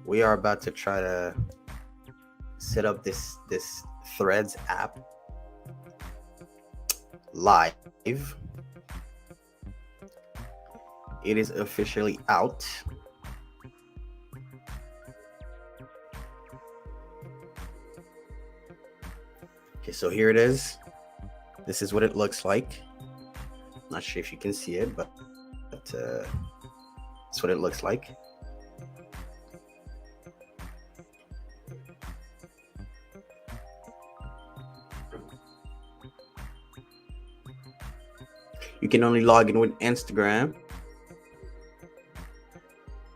We are about to try to set up this Threads app live. It is officially out. Okay, so here it is. This is what it looks like. Not sure if you can see it, but that's what it looks like. You can only log in with Instagram.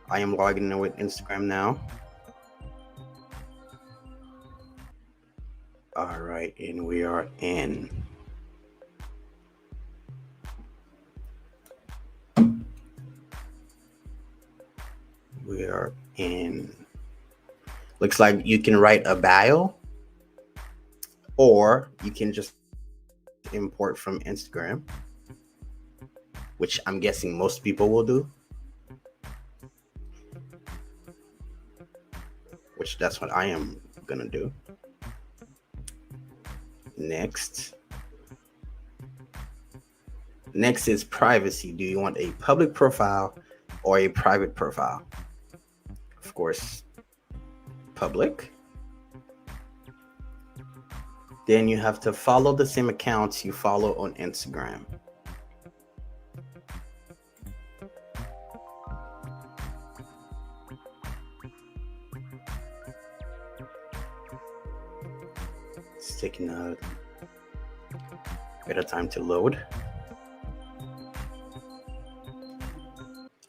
I am logging in with Instagram now. All right, and we are in. We are in. Looks like you can write a bio, or you can just import from Instagram, which I'm guessing most people will do. Which that's what I am gonna do. Next is privacy. Do you want a public profile or a private profile? Of course, public. Then you have to follow the same accounts you follow on Instagram. It's taking a bit of time to load.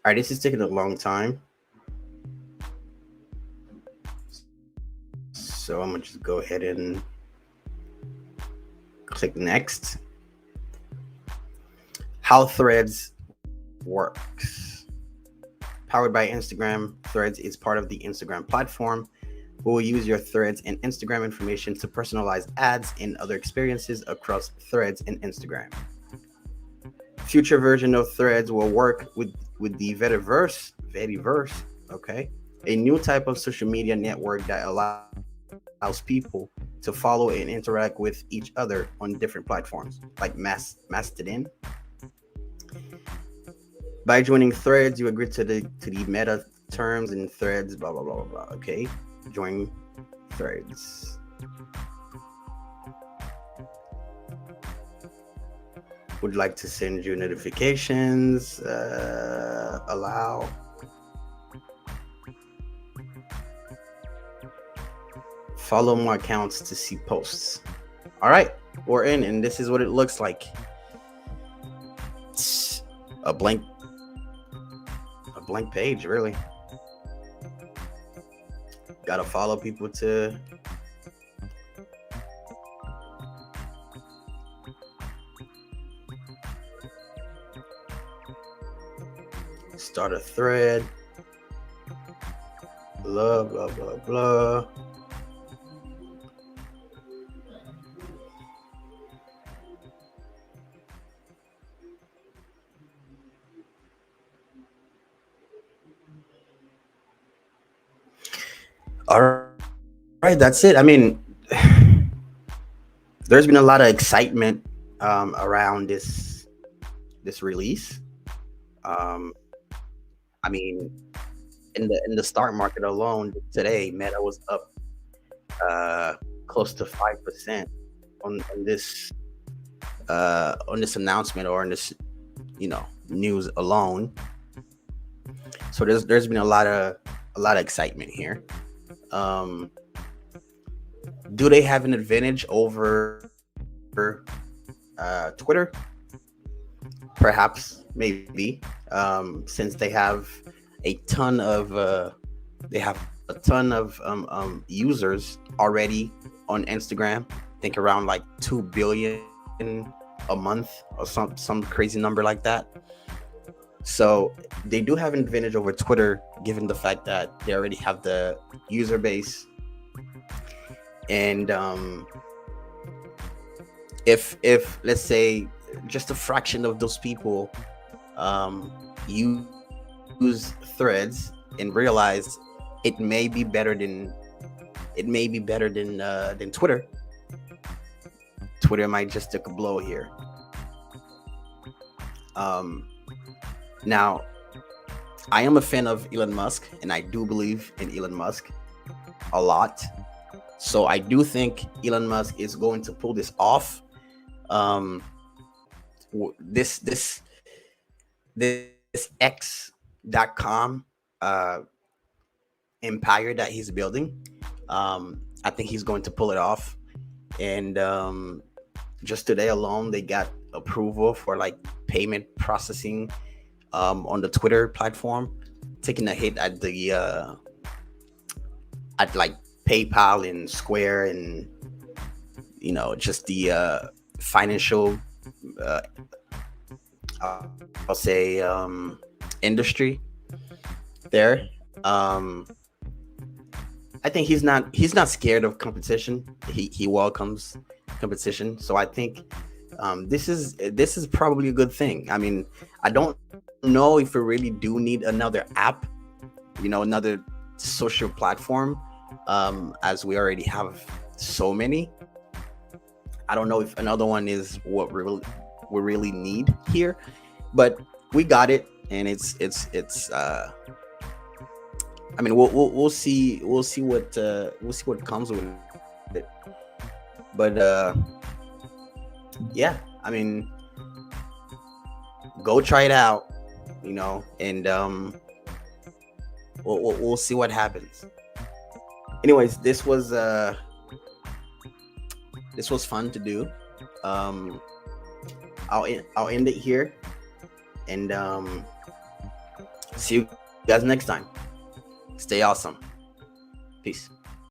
All right, this is taking a long time. So I'm gonna just go ahead and click next. How Threads works. Powered by Instagram, Threads is part of the Instagram platform. We will use your Threads and Instagram information to personalize ads and other experiences across Threads and Instagram. Future version of Threads will work with the Vetiverse, okay? A new type of social media network that allows people to follow and interact with each other on different platforms, like Mastodon. By joining Threads, you agree to the meta terms and Threads, blah blah blah blah blah. Okay, join Threads. Would like to send you notifications. Allow. Follow more accounts to see posts. All right, we're in, and this is what it looks like. It's a blank page, really. Gotta follow people to start a thread. Blah blah blah blah. All right, that's it. I mean, there's been a lot of excitement around this release. I mean, in the stock market alone today, Meta was up close to 5% on this announcement, or on this news alone. So there's been a lot of excitement here. Do they have an advantage over Twitter? Perhaps, maybe, since they have a ton of users already on Instagram. I think around like 2 billion a month, or some crazy number like that. So they do have an advantage over Twitter, given the fact that they already have the user base. And if let's say just a fraction of those people use Threads and realize it may be better than Twitter. Twitter might just take a blow here. Now, I am a fan of Elon Musk, and I do believe in Elon Musk a lot. So I do think Elon Musk is going to pull this off. This X.com empire that he's building. I think he's going to pull it off. And just today alone, they got approval for like payment processing on the Twitter platform, taking a hit at the at like PayPal and Square, and just the financial I'll say industry there. I think he's not scared of competition. He welcomes competition. So I think this is probably a good thing. I mean, I don't know if we really do need another app, another social platform, as we already have so many. I don't know if another one is what we really need here, but we got it, and it's I mean, we'll see what comes with it. But yeah, I mean, go try it out, and we'll see what happens. Anyways, this was fun to do. I'll end it here, and see you guys next time. Stay awesome. Peace.